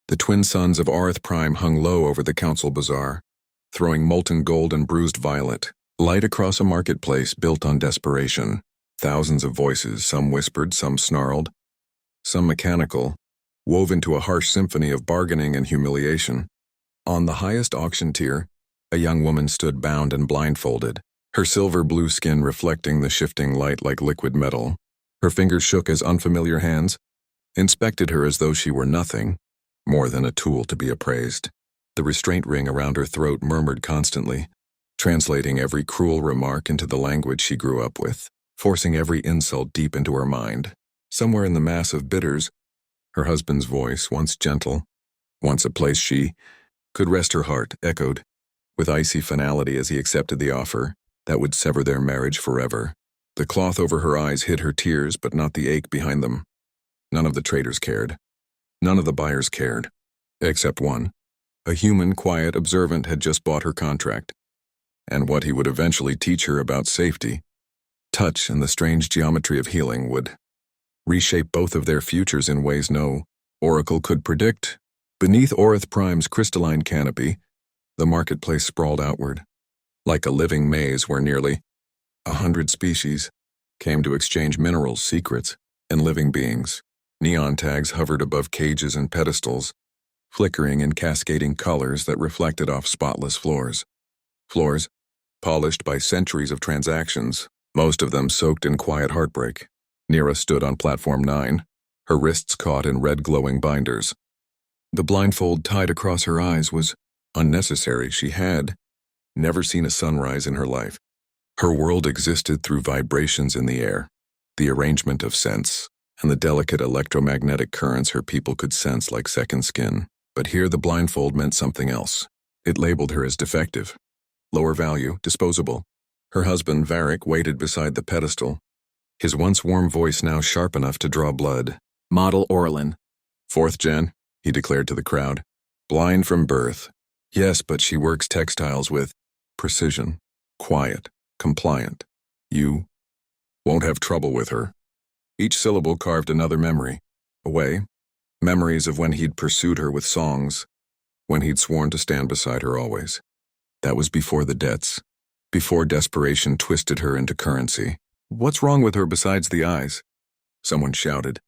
The twin suns of Arth Prime hung low over the council bazaar, throwing molten gold and bruised violet, light across a marketplace built on desperation. Thousands of voices, some whispered, some snarled, some mechanical, wove into a harsh symphony of bargaining and humiliation. On the highest auction tier, a young woman stood bound and blindfolded, her silver-blue skin reflecting the shifting light like liquid metal. Her fingers shook as unfamiliar hands inspected her as though she were nothing more than a tool to be appraised. The restraint ring around her throat murmured constantly, translating every cruel remark into the language she grew up with, forcing every insult deep into her mind. Somewhere in the mass of bidders, her husband's voice, once gentle, once a place she could rest her heart, echoed with icy finality as he accepted the offer that would sever their marriage forever. The cloth over her eyes hid her tears, but not the ache behind them. None of the traders cared. None of the buyers cared. Except one. A human, quiet, observant had just bought her contract, and what he would eventually teach her about safety, touch, and the strange geometry of healing would reshape both of their futures in ways no oracle could predict. Beneath Orth Prime's crystalline canopy, the marketplace sprawled outward, like a living maze where nearly 100 species came to exchange minerals, secrets, and living beings. Neon tags hovered above cages and pedestals, flickering in cascading colors that reflected off spotless floors. Floors, polished by centuries of transactions, most of them soaked in quiet heartbreak. Nira stood on platform 9, her wrists caught in red glowing binders. The blindfold tied across her eyes was unnecessary. She had never seen a sunrise in her life. Her world existed through vibrations in the air, the arrangement of scents, and the delicate electromagnetic currents her people could sense like second skin. But here the blindfold meant something else. It labeled her as defective, lower value, disposable. Her husband, Varric, waited beside the pedestal, his once warm voice now sharp enough to draw blood. Model Orlin. 4th gen, he declared to the crowd. Blind from birth. Yes, but she works textiles with precision, quiet, compliant. You won't have trouble with her. Each syllable carved another memory away, memories of when he'd pursued her with songs, when he'd sworn to stand beside her always. That was before the debts, before desperation twisted her into currency. What's wrong with her besides the eyes? Someone shouted.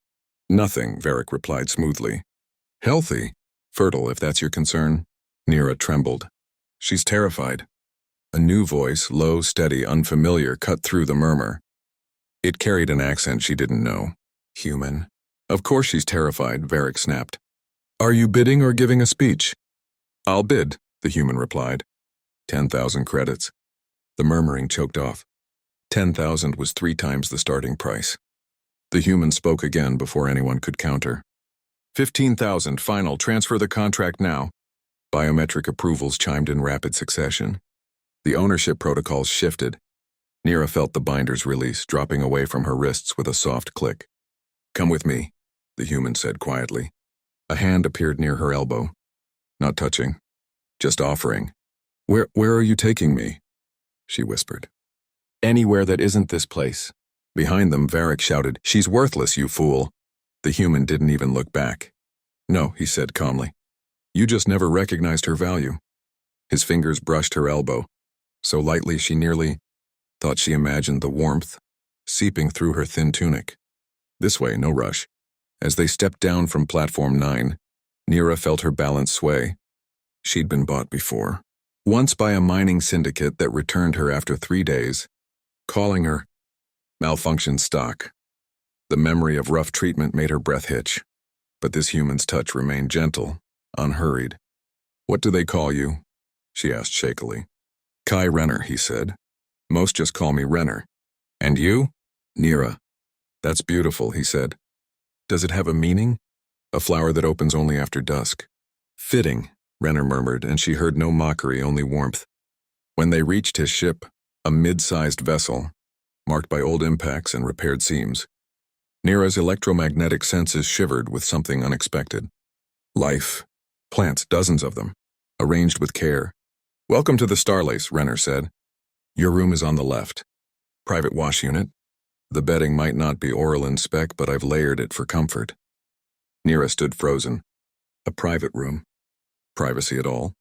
Nothing, Varric replied smoothly. Healthy, fertile if that's your concern. Nira trembled. She's terrified. A new voice, low, steady, unfamiliar, cut through the murmur. It carried an accent she didn't know. Human. Of course she's terrified, Varric snapped. Are you bidding or giving a speech? I'll bid, the human replied. 10,000 credits. The murmuring choked off. 10,000 was 3 times the starting price. The human spoke again before anyone could counter. 15,000, final, transfer the contract now. Biometric approvals chimed in rapid succession. The ownership protocols shifted. Nira felt the binders release, dropping away from her wrists with a soft click. Come with me, the human said quietly. A hand appeared near her elbow. Not touching, just offering. Where are you taking me? She whispered. Anywhere that isn't this place. Behind them, Varric shouted, She's worthless, you fool. The human didn't even look back. No, he said calmly. You just never recognized her value. His fingers brushed her elbow, so lightly she nearly thought she imagined the warmth seeping through her thin tunic. This way, no rush. As they stepped down from platform 9, Nira felt her balance sway. She'd been bought before. Once by a mining syndicate that returned her after 3 days, calling her malfunctioned stock. The memory of rough treatment made her breath hitch, but this human's touch remained gentle, unhurried. What do they call you? She asked shakily. Kai Renner, he said. Most just call me Renner. And you? Nira. That's beautiful, he said. Does it have a meaning? A flower that opens only after dusk. Fitting, Renner murmured, and she heard no mockery, only warmth. When they reached his ship, a mid-sized vessel, marked by old impacts and repaired seams, Nira's electromagnetic senses shivered with something unexpected. Life. Plants, dozens of them, arranged with care. Welcome to the Starlace, Renner said. Your room is on the left. Private wash unit. The bedding might not be Orlin spec, but I've layered it for comfort. Nira stood frozen. A private room. Privacy at all?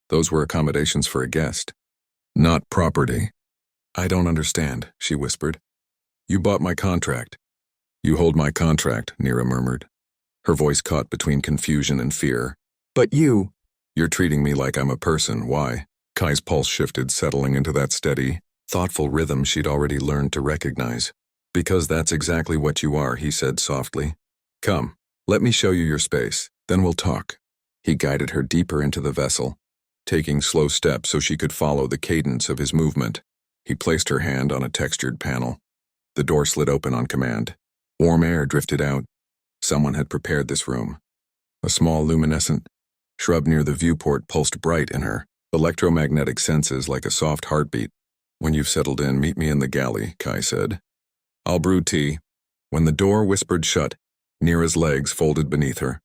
Those were accommodations for a guest. Not property. I don't understand, she whispered. You bought my contract. You hold my contract, Nira murmured. Her voice caught between confusion and fear. But you're treating me like I'm a person, why? Kai's pulse shifted, settling into that steady, thoughtful rhythm she'd already learned to recognize. Because that's exactly what you are, he said softly. Come, let me show you your space, then we'll talk. He guided her deeper into the vessel, taking slow steps so she could follow the cadence of his movement. He placed her hand on a textured panel. The door slid open on command. Warm air drifted out. Someone had prepared this room. A small luminescent shrub near the viewport pulsed bright in her electromagnetic senses like a soft heartbeat. When you've settled in, meet me in the galley, Kai said. I'll brew tea. When the door whispered shut, Nira's legs folded beneath her.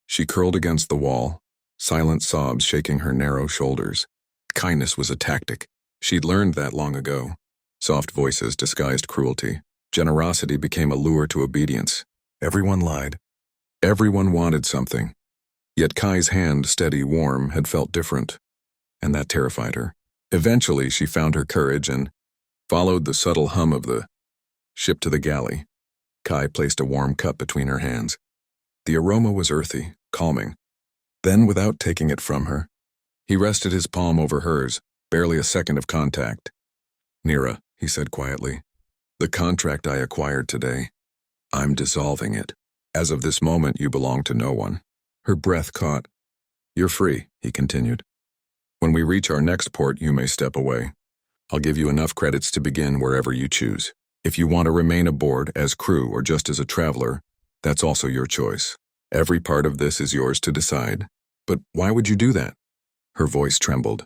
She curled against the wall, silent sobs shaking her narrow shoulders. Kindness was a tactic. She'd learned that long ago. Soft voices disguised cruelty. Generosity became a lure to obedience. Everyone lied. Everyone wanted something. Yet Kai's hand, steady, warm, had felt different, and that terrified her. Eventually, she found her courage and followed the subtle hum of the ship to the galley. Kai placed a warm cup between her hands. The aroma was earthy, calming. Then, without taking it from her, he rested his palm over hers, barely a second of contact. Nira, he said quietly, the contract I acquired today, I'm dissolving it. As of this moment, you belong to no one. Her breath caught. You're free, he continued. When we reach our next port, you may step away. I'll give you enough credits to begin wherever you choose. If you want to remain aboard as crew or just as a traveler, that's also your choice. Every part of this is yours to decide. But why would you do that? Her voice trembled.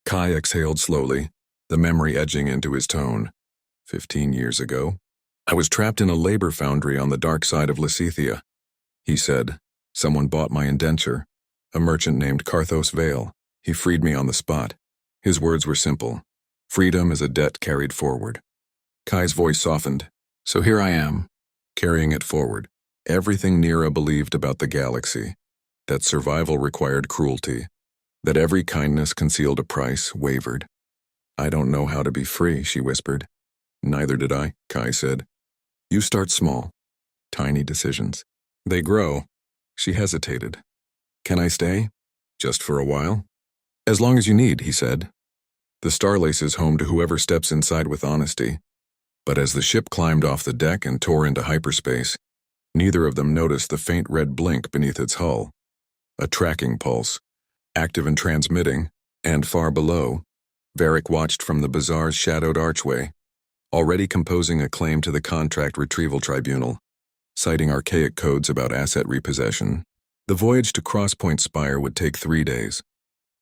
Kai exhaled slowly, the memory edging into his tone. 15 years ago, I was trapped in a labor foundry on the dark side of Lysithia. He said, someone bought my indenture, a merchant named Karthos Vale. He freed me on the spot. His words were simple. Freedom is a debt carried forward. Kai's voice softened. So here I am, carrying it forward. Everything Nira believed about the galaxy, that survival required cruelty, that every kindness concealed a price, wavered. I don't know how to be free, she whispered. Neither did I, Kai said. You start small. Tiny decisions. They grow. She hesitated. Can I stay? Just for a while? As long as you need, he said. The Starlace is home to whoever steps inside with honesty. But as the ship climbed off the deck and tore into hyperspace, neither of them noticed the faint red blink beneath its hull. A tracking pulse, active and transmitting, and far below, Varric watched from the bazaar's shadowed archway, already composing a claim to the Contract Retrieval Tribunal, citing archaic codes about asset repossession. The voyage to Crosspoint Spire would take 3 days.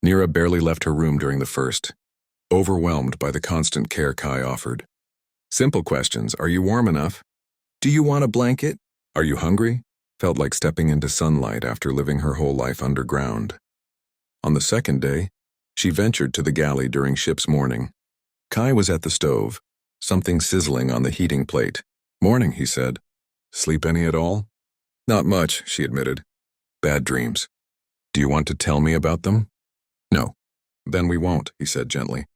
Nira barely left her room during the first, overwhelmed by the constant care Kai offered. Simple questions. Are you warm enough? Do you want a blanket? Are you hungry? Felt like stepping into sunlight after living her whole life underground. On the second day, she ventured to the galley during ship's morning. Kai was at the stove, something sizzling on the heating plate. Morning, he said. Sleep any at all? Not much, she admitted. Bad dreams. Do you want to tell me about them? No. Then we won't, he said gently.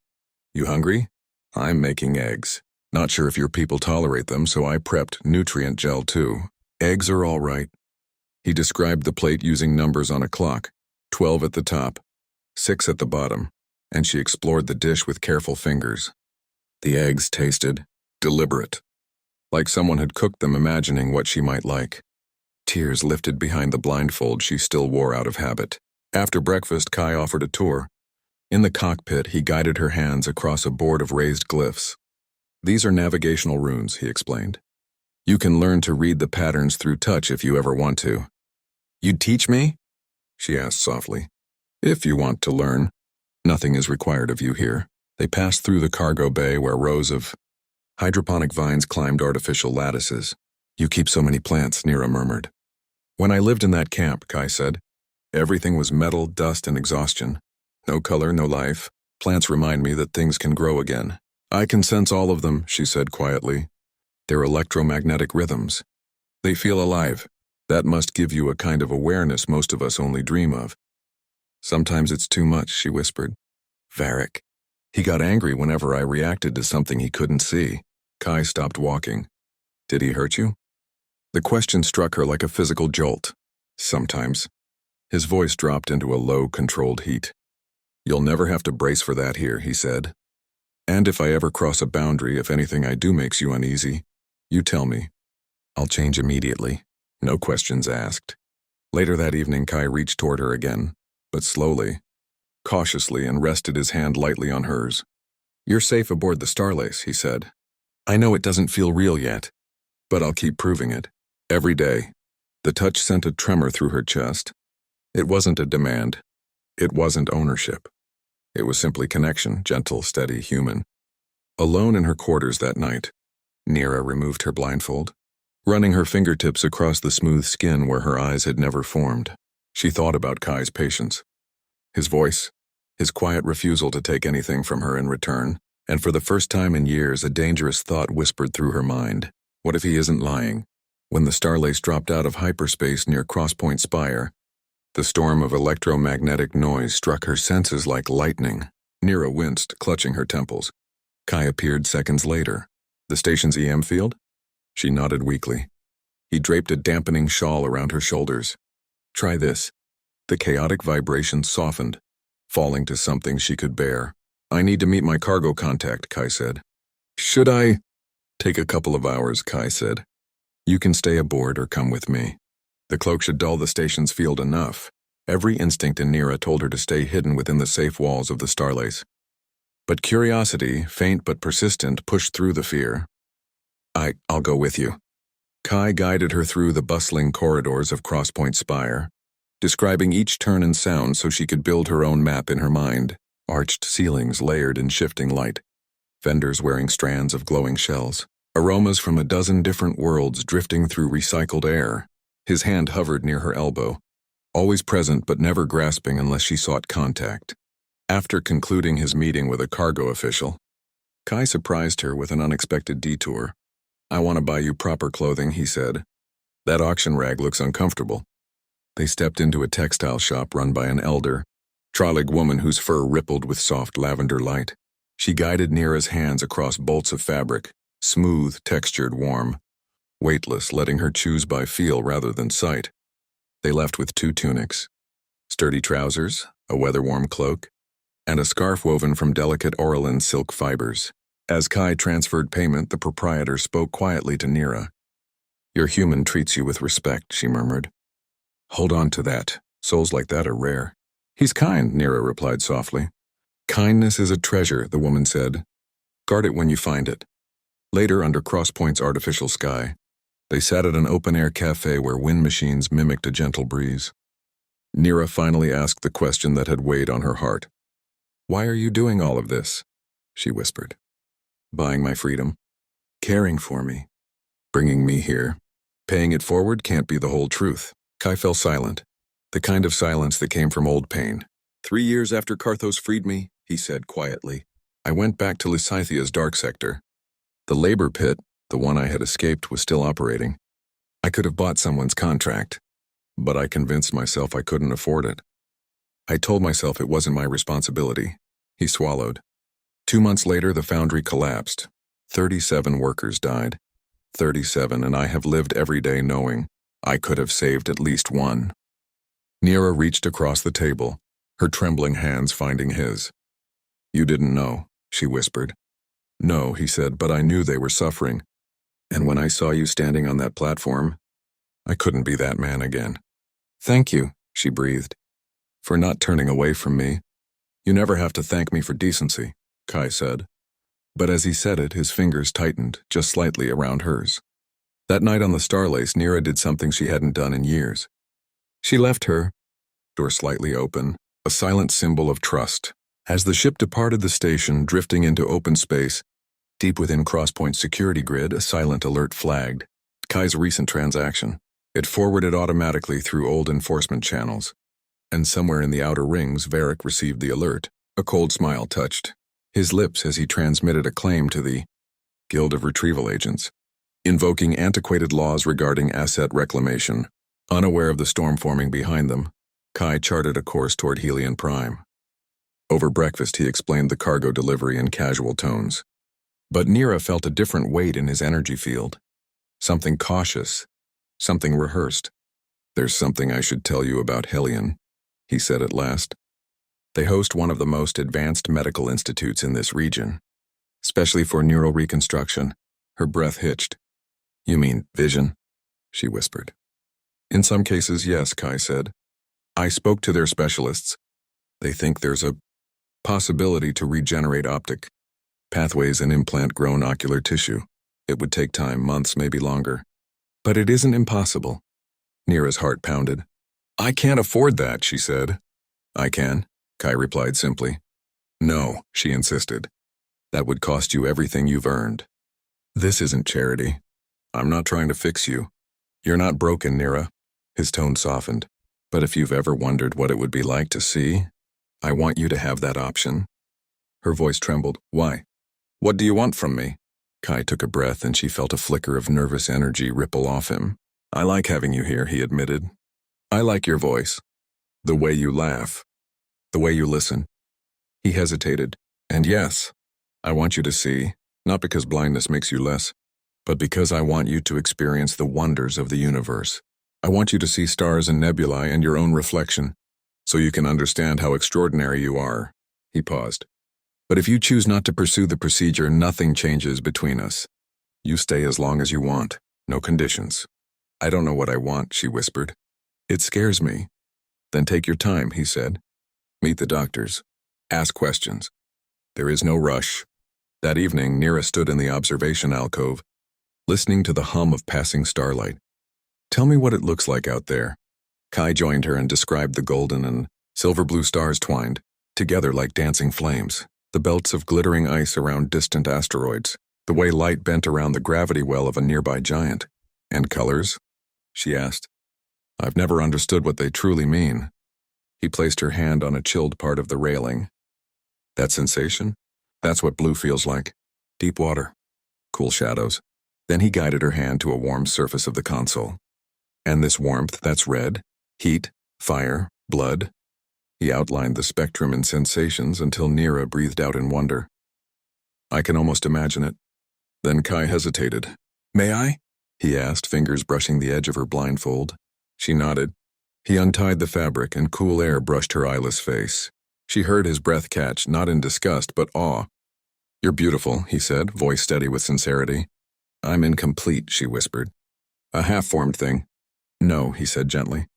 You hungry? I'm making eggs. Not sure if your people tolerate them, so I prepped nutrient gel too. Eggs are all right. He described the plate using numbers on a clock, 12 at the top, 6 at the bottom, and she explored the dish with careful fingers. The eggs tasted deliberate, like someone had cooked them imagining what she might like. Tears lifted behind the blindfold she still wore out of habit. After breakfast, Kai offered a tour. In the cockpit, he guided her hands across a board of raised glyphs. These are navigational runes, he explained. You can learn to read the patterns through touch if you ever want to. You'd teach me? She asked softly. If you want to learn. Nothing is required of you here. They passed through the cargo bay where rows of hydroponic vines climbed artificial lattices. You keep so many plants, Nira murmured. When I lived in that camp, Kai said, everything was metal, dust, and exhaustion. No color, no life. Plants remind me that things can grow again. I can sense all of them, she said quietly. They're electromagnetic rhythms. They feel alive. That must give you a kind of awareness most of us only dream of. Sometimes it's too much, she whispered. Varric. He got angry whenever I reacted to something he couldn't see. Kai stopped walking. Did he hurt you? The question struck her like a physical jolt. Sometimes. His voice dropped into a low, controlled heat. You'll never have to brace for that here, he said. And if I ever cross a boundary, if anything I do makes you uneasy, you tell me. I'll change immediately. No questions asked. Later that evening, Kai reached toward her again, but slowly, cautiously, and rested his hand lightly on hers. You're safe aboard the Starlace, he said. I know it doesn't feel real yet, but I'll keep proving it. Every day. The touch sent a tremor through her chest. It wasn't a demand. It wasn't ownership. It was simply connection, gentle, steady, human. Alone in her quarters that night, Nira removed her blindfold, running her fingertips across the smooth skin where her eyes had never formed. She thought about Kai's patience. His voice, his quiet refusal to take anything from her in return, and for the first time in years a dangerous thought whispered through her mind. What if he isn't lying? When the Starlace dropped out of hyperspace near Crosspoint Spire, the storm of electromagnetic noise struck her senses like lightning. Nira winced, clutching her temples. Kai appeared seconds later. The station's EM field? She nodded weakly. He draped a dampening shawl around her shoulders. Try this. The chaotic vibration softened, falling to something she could bear. I need to meet my cargo contact, Kai said. Should I? Take a couple of hours, Kai said. You can stay aboard or come with me. The cloak should dull the station's field enough. Every instinct in Nira told her to stay hidden within the safe walls of the Starlace. But curiosity, faint but persistent, pushed through the fear. I'll go with you. Kai guided her through the bustling corridors of Crosspoint Spire, describing each turn and sound so she could build her own map in her mind. Arched ceilings layered in shifting light, vendors wearing strands of glowing shells, aromas from a dozen different worlds drifting through recycled air. His hand hovered near her elbow, always present but never grasping unless she sought contact. After concluding his meeting with a cargo official, Kai surprised her with an unexpected detour. I want to buy you proper clothing, he said. That auction rag looks uncomfortable. They stepped into a textile shop run by an elder, Trollig woman whose fur rippled with soft lavender light. She guided Nira's hands across bolts of fabric, smooth, textured, warm, weightless, letting her choose by feel rather than sight. They left with 2 tunics, sturdy trousers, a weather-warm cloak, and a scarf woven from delicate Orolin silk fibers. As Kai transferred payment, the proprietor spoke quietly to Nira. Your human treats you with respect, she murmured. Hold on to that. Souls like that are rare. He's kind, Nira replied softly. Kindness is a treasure, the woman said. Guard it when you find it. Later, under Crosspoint's artificial sky, they sat at an open-air cafe where wind machines mimicked a gentle breeze. Nira finally asked the question that had weighed on her heart. Why are you doing all of this? She whispered. Buying my freedom. Caring for me. Bringing me here. Paying it forward can't be the whole truth. Kai fell silent. The kind of silence that came from old pain. 3 years after Karthos freed me, he said quietly, I went back to Lysithia's dark sector. The labor pit, the one I had escaped, was still operating. I could have bought someone's contract, but I convinced myself I couldn't afford it. I told myself it wasn't my responsibility. He swallowed. 2 months later, the foundry collapsed. 37 workers died. 37, and I have lived every day knowing I could have saved at least one. Nira reached across the table, her trembling hands finding his. You didn't know, she whispered. No, he said, but I knew they were suffering. And when I saw you standing on that platform, I couldn't be that man again. Thank you, she breathed, for not turning away from me. You never have to thank me for decency, Kai said. But as he said it, his fingers tightened, just slightly around hers. That night on the Starlace, Nira did something she hadn't done in years. She left her, door slightly open, a silent symbol of trust. As the ship departed the station, drifting into open space, deep within Crosspoint's security grid, a silent alert flagged. Kai's recent transaction. It forwarded automatically through old enforcement channels. And somewhere in the outer rings, Varric received the alert. A cold smile touched his lips as he transmitted a claim to the Guild of Retrieval Agents, invoking antiquated laws regarding asset reclamation. Unaware of the storm forming behind them, Kai charted a course toward Helion Prime. Over breakfast, he explained the cargo delivery in casual tones. But Nira felt a different weight in his energy field. Something cautious, something rehearsed. "There's something I should tell you about Helion," he said at last. "They host one of the most advanced medical institutes in this region, especially for neural reconstruction." Her breath hitched. "You mean vision?" she whispered. "In some cases, yes," Kai said. "I spoke to their specialists. They think there's a possibility to regenerate optic pathways and implant grown ocular tissue. It would take time, months, maybe longer. But it isn't impossible." Nira's heart pounded. "I can't afford that," she said. "I can," Kai replied simply. "No," she insisted. "That would cost you everything you've earned. This isn't charity. I'm not trying to fix you. You're not broken, Nira." His tone softened. "But if you've ever wondered what it would be like to see, I want you to have that option." Her voice trembled. "Why? What do you want from me?" Kai took a breath and she felt a flicker of nervous energy ripple off him. "I like having you here," he admitted. "I like your voice. The way you laugh. The way you listen." He hesitated. "And yes, I want you to see, not because blindness makes you less, but because I want you to experience the wonders of the universe. I want you to see stars and nebulae and your own reflection, so you can understand how extraordinary you are." He paused. "But if you choose not to pursue the procedure, nothing changes between us. You stay as long as you want, no conditions." "I don't know what I want," she whispered. "It scares me." "Then take your time," he said. "Meet the doctors. Ask questions. There is no rush." That evening, Nira stood in the observation alcove, listening to the hum of passing starlight. "Tell me what it looks like out there." Kai joined her and described the golden and silver-blue stars twined together like dancing flames, the belts of glittering ice around distant asteroids, the way light bent around the gravity well of a nearby giant. "And colors?" she asked. "I've never understood what they truly mean." He placed her hand on a chilled part of the railing. "That sensation? That's what blue feels like. Deep water. Cool shadows." Then he guided her hand to a warm surface of the console. "And this warmth, that's red. Heat, fire, blood." He outlined the spectrum and sensations until Nira breathed out in wonder. "I can almost imagine it." Then Kai hesitated. "May I?" he asked, fingers brushing the edge of her blindfold. She nodded. He untied the fabric and cool air brushed her eyeless face. She heard his breath catch, not in disgust, but awe. "You're beautiful," he said, voice steady with sincerity. "I'm incomplete," she whispered. "A half-formed thing." "No," he said gently.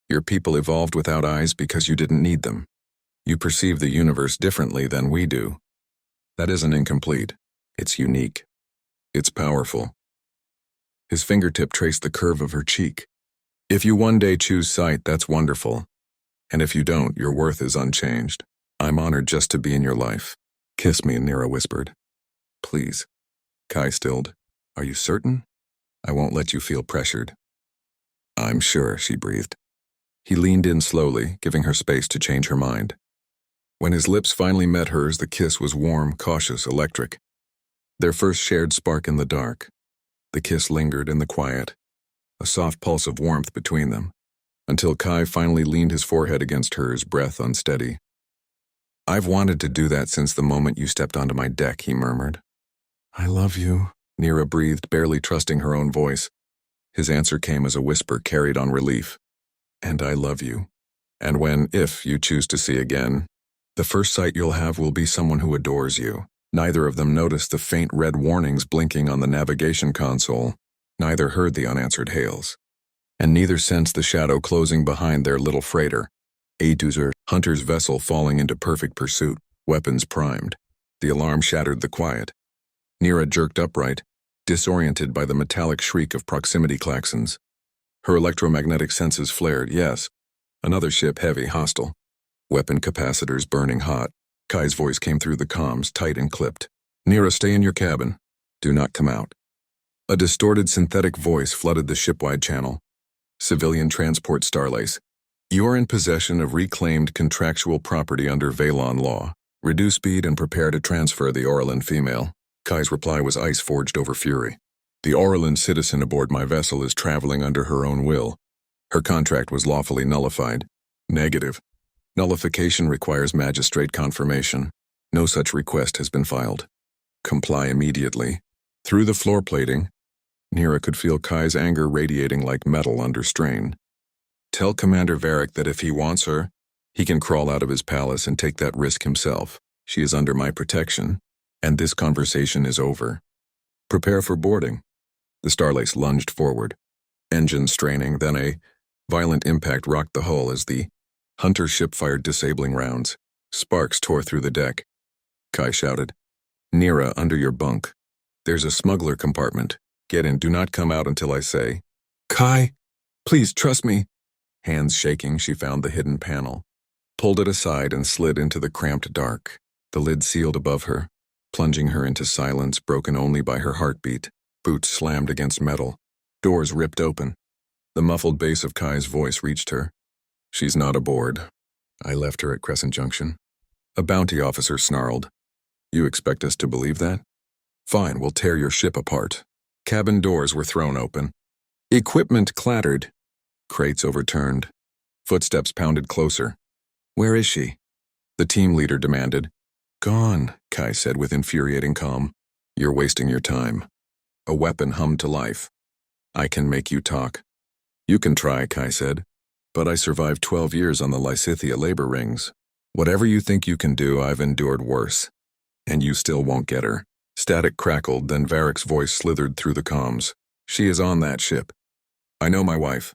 "Your people evolved without eyes because you didn't need them. You perceive the universe differently than we do. That isn't incomplete. It's unique. It's powerful." His fingertip traced the curve of her cheek. "If you one day choose sight, that's wonderful. And if you don't, your worth is unchanged. I'm honored just to be in your life." "Kiss me," Nira whispered. "Please." Kai stilled. "Are you certain? I won't let you feel pressured." "I'm sure," she breathed. He leaned in slowly, giving her space to change her mind. When his lips finally met hers, the kiss was warm, cautious, electric. Their first shared spark in the dark. The kiss lingered in the quiet, a soft pulse of warmth between them, until Kai finally leaned his forehead against hers, breath unsteady. "I've wanted to do that since the moment you stepped onto my deck," he murmured. "I love you," Nira breathed, barely trusting her own voice. His answer came as a whisper carried on relief. "And I love you. And when, if you choose to see again, the first sight you'll have will be someone who adores you." Neither of them noticed the faint red warnings blinking on the navigation console. Neither heard the unanswered hails. And neither sensed the shadow closing behind their little freighter, a hunter's vessel falling into perfect pursuit, weapons primed. The alarm shattered the quiet. Nira jerked upright, disoriented by the metallic shriek of proximity klaxons. Her electromagnetic senses flared, yes. Another ship, heavy, hostile. Weapon capacitors burning hot. Kai's voice came through the comms, tight and clipped. "Nira, stay in your cabin. Do not come out." A distorted synthetic voice flooded the shipwide channel. "Civilian transport Starlace. You are in possession of reclaimed contractual property under Valon law. Reduce speed and prepare to transfer the Orlin female." Kai's reply was ice forged over fury. "The Orlin citizen aboard my vessel is traveling under her own will. Her contract was lawfully nullified. Negative. Nullification requires magistrate confirmation. No such request has been filed. Comply immediately. Through the floor plating, Nira could feel Kai's anger radiating like metal under strain. Tell Commander Varric that if he wants her, he can crawl out of his palace and take that risk himself. She is under my protection, and this conversation is over. Prepare for boarding. The Starlace lunged forward. Engine straining, then a violent impact rocked the hull as the Hunter ship fired disabling rounds. Sparks tore through the deck. Kai shouted, "Nira, under your bunk. There's a smuggler compartment. Get in, do not come out until I say." "Kai, please trust me." Hands shaking, she found the hidden panel, pulled it aside and slid into the cramped dark. The lid sealed above her, plunging her into silence broken only by her heartbeat. Boots slammed against metal. Doors ripped open. The muffled bass of Kai's voice reached her. "She's not aboard. I left her at Crescent Junction." A bounty officer snarled. "You expect us to believe that? Fine, we'll tear your ship apart." Cabin doors were thrown open. Equipment clattered. Crates overturned. Footsteps pounded closer. "Where is she?" The team leader demanded. "Gone," Kai said with infuriating calm. "You're wasting your time." A weapon hummed to life. "I can make you talk." "You can try," Kai said. "But I survived 12 years on the Lysithia labor rings. Whatever you think you can do, I've endured worse. And you still won't get her." Static crackled, then Varric's voice slithered through the comms. "She is on that ship. I know my wife.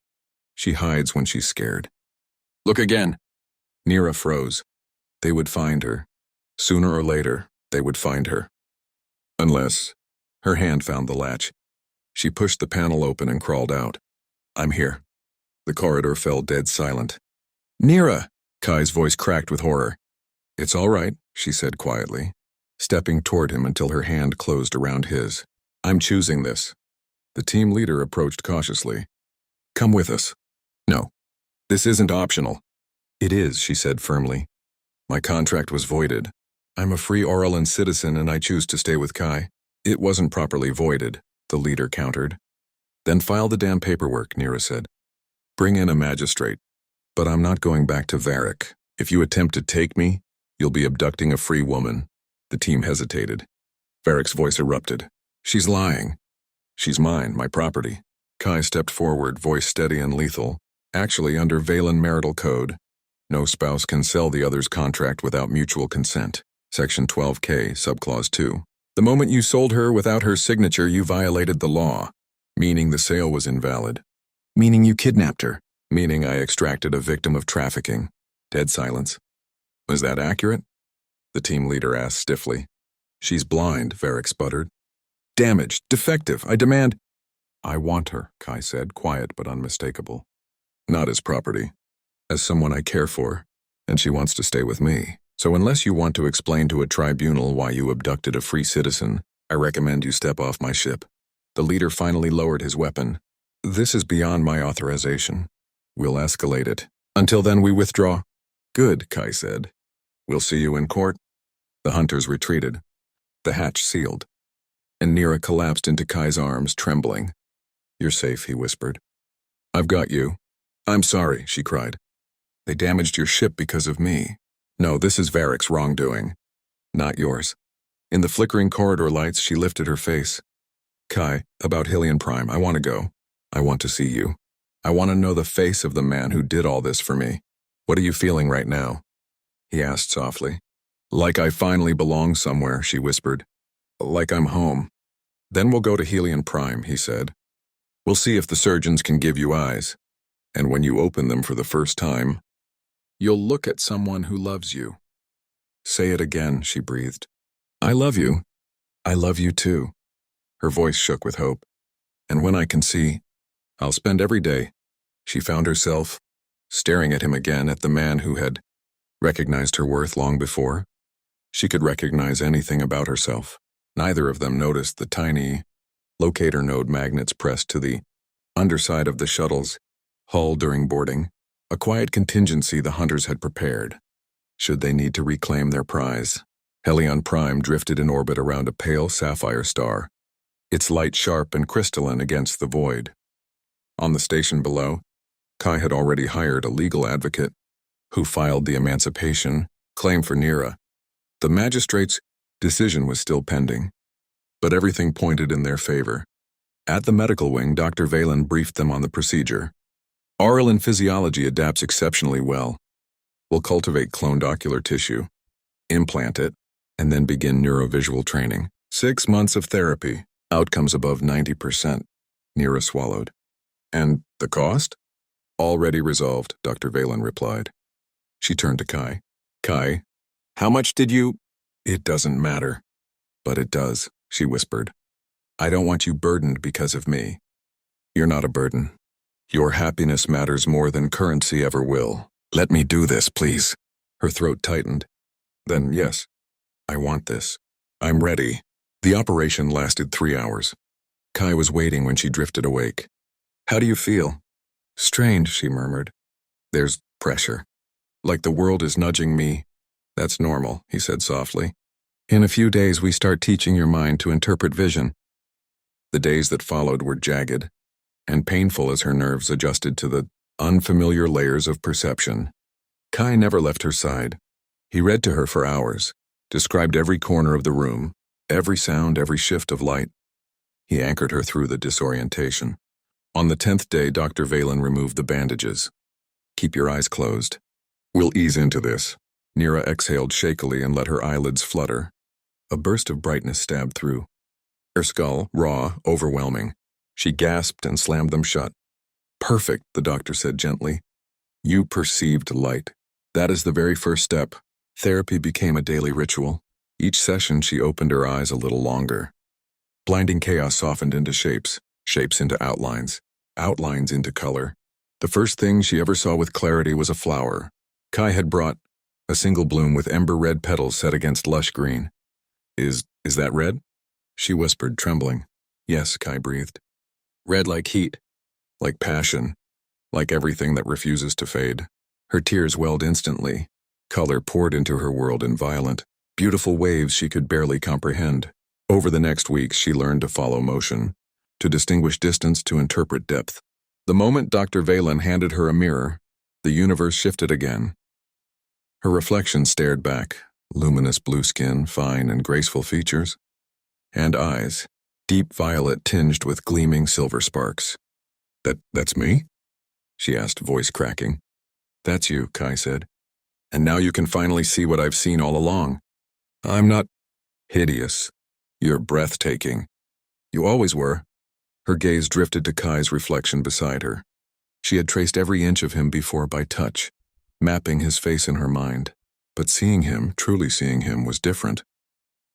She hides when she's scared." "Look again." Nira froze. They would find her. Sooner or later, they would find her. Unless... Her hand found the latch. She pushed the panel open and crawled out. "I'm here." The corridor fell dead silent. "Nira!" Kai's voice cracked with horror. "It's all right," she said quietly, stepping toward him until her hand closed around his. "I'm choosing this." The team leader approached cautiously. "Come with us." "No. This isn't optional." "It is," she said firmly. "My contract was voided. I'm a free Auralan citizen and I choose to stay with Kai." "It wasn't properly voided," the leader countered. "Then file the damn paperwork," Nira said. "Bring in a magistrate. But I'm not going back to Varric. If you attempt to take me, you'll be abducting a free woman." The team hesitated. Varric's voice erupted. "She's lying." "She's mine, my property." Kai stepped forward, voice steady and lethal. "Actually, under Valen marital code, no spouse can sell the other's contract without mutual consent. Section 12K, subclause 2. The moment you sold her without her signature, you violated the law. Meaning the sale was invalid. Meaning you kidnapped her. Meaning I extracted a victim of trafficking." Dead silence. "Was that accurate?" the team leader asked stiffly. "She's blind," Varric sputtered. "Damaged, defective, I demand—" "I want her," Kai said, quiet but unmistakable. "Not as property. As someone I care for, and she wants to stay with me. So unless you want to explain to a tribunal why you abducted a free citizen, I recommend you step off my ship." The leader finally lowered his weapon. "This is beyond my authorization. We'll escalate it. Until then, we withdraw." "Good," Kai said. "We'll see you in court." The hunters retreated. The hatch sealed. And Nira collapsed into Kai's arms, trembling. "You're safe," he whispered. "I've got you." "I'm sorry," she cried. "They damaged your ship because of me." "No, this is Varric's wrongdoing. Not yours." In the flickering corridor lights, she lifted her face. "Kai, about Hylian Prime, I want to go. I want to see you. I want to know the face of the man who did all this for me. What are you feeling right now?" he asked softly. "Like I finally belong somewhere," she whispered. "Like I'm home." "Then we'll go to Hylian Prime," he said. "We'll see if the surgeons can give you eyes. And when you open them for the first time, you'll look at someone who loves you." "Say it again," she breathed. "I love you. I love you too." Her voice shook with hope. "And when I can see, I'll spend every day." She found herself staring at him again, at the man who had recognized her worth long before. She could recognize anything about herself. Neither of them noticed the tiny locator node magnets pressed to the underside of the shuttle's hull during boarding, a quiet contingency the hunters had prepared, should they need to reclaim their prize. Hylian Prime drifted in orbit around a pale sapphire star, its light sharp and crystalline against the void. On the station below, Kai had already hired a legal advocate who filed the emancipation claim for Nira. The magistrate's decision was still pending, but everything pointed in their favor. At the medical wing, Dr. Valen briefed them on the procedure. Oral and physiology adapts exceptionally well. We'll cultivate cloned ocular tissue, implant it, and then begin neurovisual training. 6 months of therapy, outcomes above 90%. Nira swallowed. And the cost? Already resolved, Dr. Valen replied. She turned to Kai. Kai, how much did you? It doesn't matter. But it does, she whispered. I don't want you burdened because of me. You're not a burden. Your happiness matters more than currency ever will. Let me do this, please. Her throat tightened. Then yes, I want this. I'm ready. The operation lasted 3 hours. Kai was waiting when she drifted awake. How do you feel? Strange, she murmured. There's pressure. Like the world is nudging me. That's normal, he said softly. In a few days we start teaching your mind to interpret vision. The days that followed were jagged and painful as her nerves adjusted to the unfamiliar layers of perception. Kai never left her side. He read to her for hours, described every corner of the room, every sound, every shift of light. He anchored her through the disorientation. On the 10th day, Dr. Valen removed the bandages. Keep your eyes closed. We'll ease into this. Nira exhaled shakily and let her eyelids flutter. A burst of brightness stabbed through. Her skull, raw, overwhelming. She gasped and slammed them shut. Perfect, the doctor said gently. You perceived light. That is the very first step. Therapy became a daily ritual. Each session she opened her eyes a little longer. Blinding chaos softened into shapes, shapes into outlines, outlines into color. The first thing she ever saw with clarity was a flower. Kai had brought a single bloom with ember-red petals set against lush green. Is that red? She whispered, trembling. Yes, Kai breathed. Red like heat, like passion, like everything that refuses to fade. Her tears welled instantly. Color poured into her world in violent, beautiful waves she could barely comprehend. Over the next weeks, she learned to follow motion, to distinguish distance, to interpret depth. The moment Dr. Valen handed her a mirror, the universe shifted again. Her reflection stared back, luminous blue skin, fine and graceful features, and eyes, deep violet tinged with gleaming silver sparks. That's me? She asked, voice cracking. That's you, Kai said. And now you can finally see what I've seen all along. I'm not hideous. You're breathtaking. You always were. Her gaze drifted to Kai's reflection beside her. She had traced every inch of him before by touch, mapping his face in her mind. But seeing him, truly seeing him, was different.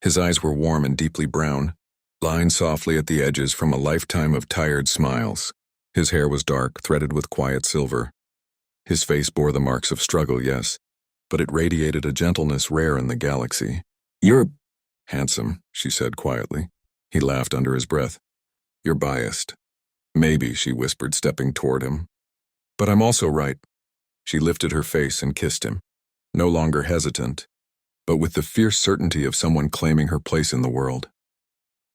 His eyes were warm and deeply brown, lined softly at the edges from a lifetime of tired smiles. His hair was dark, threaded with quiet silver. His face bore the marks of struggle, yes, but it radiated a gentleness rare in the galaxy. You're handsome, she said quietly. He laughed under his breath. You're biased. Maybe, she whispered, stepping toward him. But I'm also right. She lifted her face and kissed him, no longer hesitant, but with the fierce certainty of someone claiming her place in the world.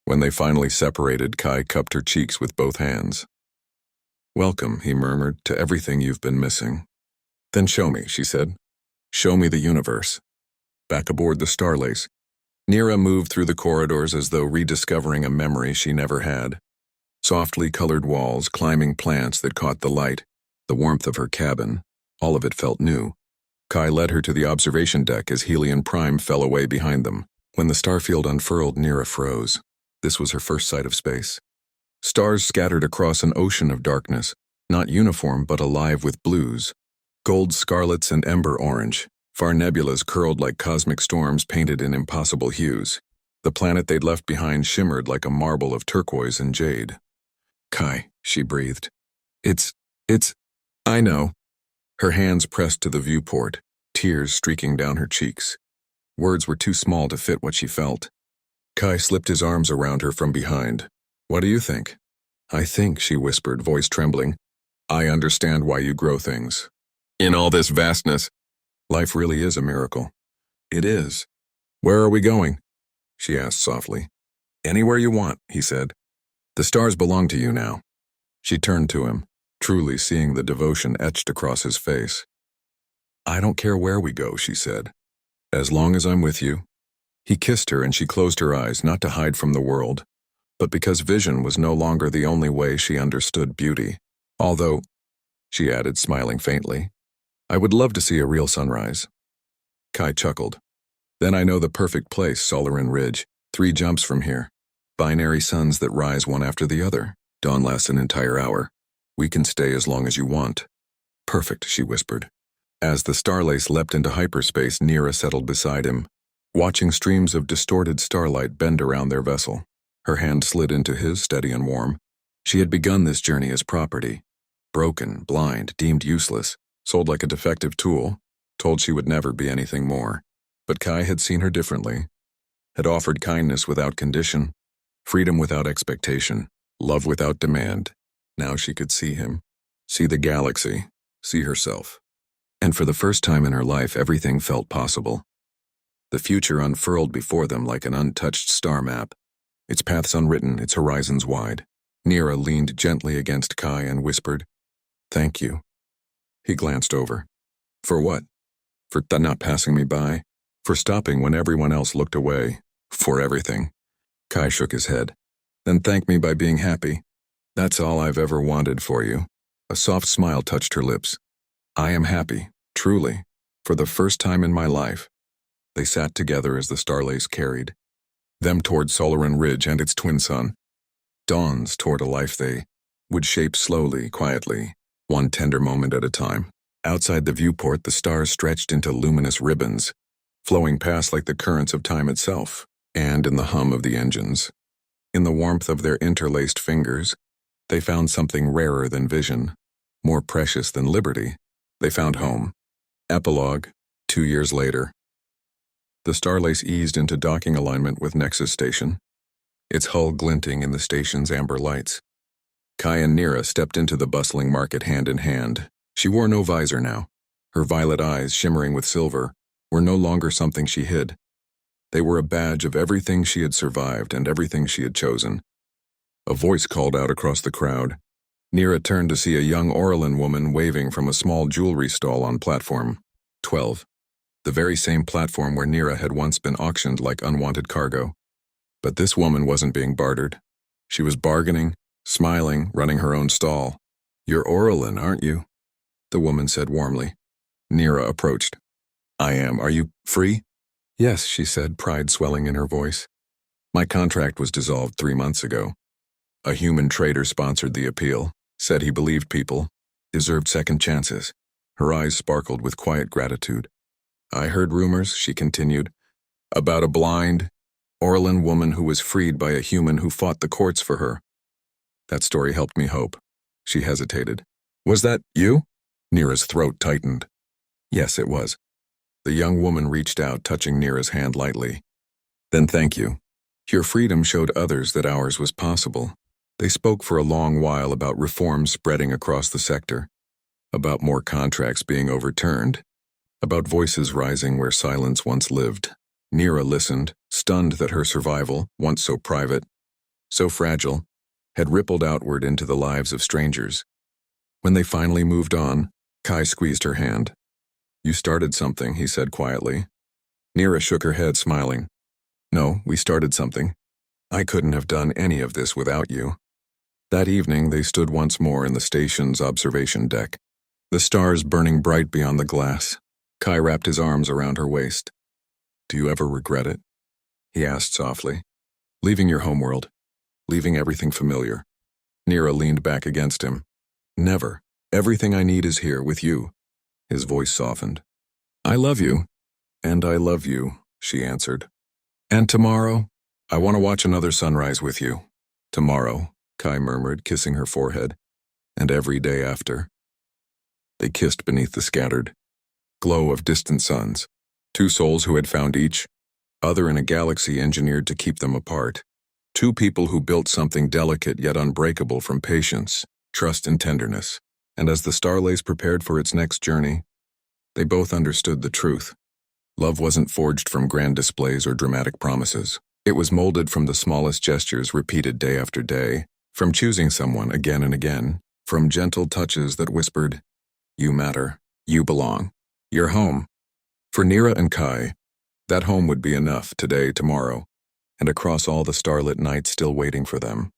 When they finally separated, Kai cupped her cheeks with both hands. Welcome, he murmured, to everything you've been missing. Then show me, she said. Show me the universe. Back aboard the Starlace, Nira moved through the corridors as though rediscovering a memory she never had. Softly colored walls, climbing plants that caught the light, the warmth of her cabin, all of it felt new. Kai led her to the observation deck as Helion Prime fell away behind them. When the starfield unfurled, Nira froze. This was her first sight of space. Stars scattered across an ocean of darkness, not uniform but alive with blues. Gold scarlets and ember orange. Far nebulas curled like cosmic storms painted in impossible hues. The planet they'd left behind shimmered like a marble of turquoise and jade. Kai, she breathed. It's, I know. Her hands pressed to the viewport, tears streaking down her cheeks. Words were too small to fit what she felt. Kai slipped his arms around her from behind. What do you think? I think, she whispered, voice trembling. I understand why you grow things. In all this vastness, life really is a miracle. It is. Where are we going? She asked softly. Anywhere you want, he said. The stars belong to you now. She turned to him, truly seeing the devotion etched across his face. "I don't care where we go," she said, "as long as I'm with you." He kissed her and she closed her eyes, not to hide from the world, but because vision was no longer the only way she understood beauty. Although, she added, smiling faintly, "I would love to see a real sunrise." Kai chuckled. "Then I know the perfect place, Solaran Ridge, 3 jumps from here. Binary suns that rise one after the other. Dawn lasts an entire hour. We can stay as long as you want." "Perfect," she whispered. As the Starlace leapt into hyperspace, Nira settled beside him, watching streams of distorted starlight bend around their vessel. Her hand slid into his, steady and warm. She had begun this journey as property. Broken, blind, deemed useless, sold like a defective tool, told she would never be anything more. But Kai had seen her differently, had offered kindness without condition, freedom without expectation, love without demand. Now she could see him, see the galaxy, see herself. And for the first time in her life, everything felt possible. The future unfurled before them like an untouched star map, its paths unwritten, its horizons wide. Nira leaned gently against Kai and whispered, "Thank you." He glanced over. "For what? For not passing me by? For stopping when everyone else looked away? For everything." Kai shook his head. "Then thank me by being happy. That's all I've ever wanted for you." A soft smile touched her lips. "I am happy, truly, for the first time in my life." They sat together as the Starlace carried them toward Solaran Ridge and its twin sun. Dawns toward a life they would shape slowly, quietly, one tender moment at a time. Outside the viewport, the stars stretched into luminous ribbons, flowing past like the currents of time itself, and in the hum of the engines, in the warmth of their interlaced fingers, they found something rarer than vision, more precious than liberty. They found home. Epilogue, 2 years later. The Starlace eased into docking alignment with Nexus Station, its hull glinting in the station's amber lights. Kai and Nira stepped into the bustling market hand in hand. She wore no visor now. Her violet eyes, shimmering with silver, were no longer something she hid. They were a badge of everything she had survived and everything she had chosen. A voice called out across the crowd. Nira turned to see a young Orlan woman waving from a small jewelry stall on platform 12. The very same platform where Nira had once been auctioned like unwanted cargo. But this woman wasn't being bartered. She was bargaining, smiling, running her own stall. "You're Orlan, aren't you?" the woman said warmly. Nira approached. "I am. Are you free?" "Yes," she said, pride swelling in her voice. "My contract was dissolved 3 months ago. A human trader sponsored the appeal, said he believed people deserved second chances." Her eyes sparkled with quiet gratitude. "I heard rumors," she continued, "about a blind, Orlan woman who was freed by a human who fought the courts for her. That story helped me hope." She hesitated. "Was that you?" Nira's throat tightened. "Yes, it was." The young woman reached out, touching Nira's hand lightly. "Then thank you. Your freedom showed others that ours was possible." They spoke for a long while about reforms spreading across the sector, about more contracts being overturned, about voices rising where silence once lived. Nira listened, stunned that her survival, once so private, so fragile, had rippled outward into the lives of strangers. When they finally moved on, Kai squeezed her hand. "You started something," he said quietly. Nira shook her head, smiling. "No, we started something. I couldn't have done any of this without you." That evening, they stood once more in the station's observation deck, the stars burning bright beyond the glass. Kai wrapped his arms around her waist. "Do you ever regret it?" he asked softly. "Leaving your homeworld, leaving everything familiar." Nira leaned back against him. "Never. Everything I need is here with you." His voice softened. "I love you, and I love you," she answered. "And tomorrow, I want to watch another sunrise with you." "Tomorrow," Kai murmured, kissing her forehead. "And every day after." They kissed beneath the scattered glow of distant suns, 2 souls who had found each other in a galaxy engineered to keep them apart. 2 people who built something delicate yet unbreakable from patience, trust, and tenderness. And as the Starlace prepared for its next journey, they both understood the truth. Love wasn't forged from grand displays or dramatic promises. It was molded from the smallest gestures repeated day after day, from choosing someone again and again, From gentle touches that whispered, "You matter, you belong, you're home." For Nira and Kai, that home would be enough today, tomorrow, and across all the starlit nights still waiting for them.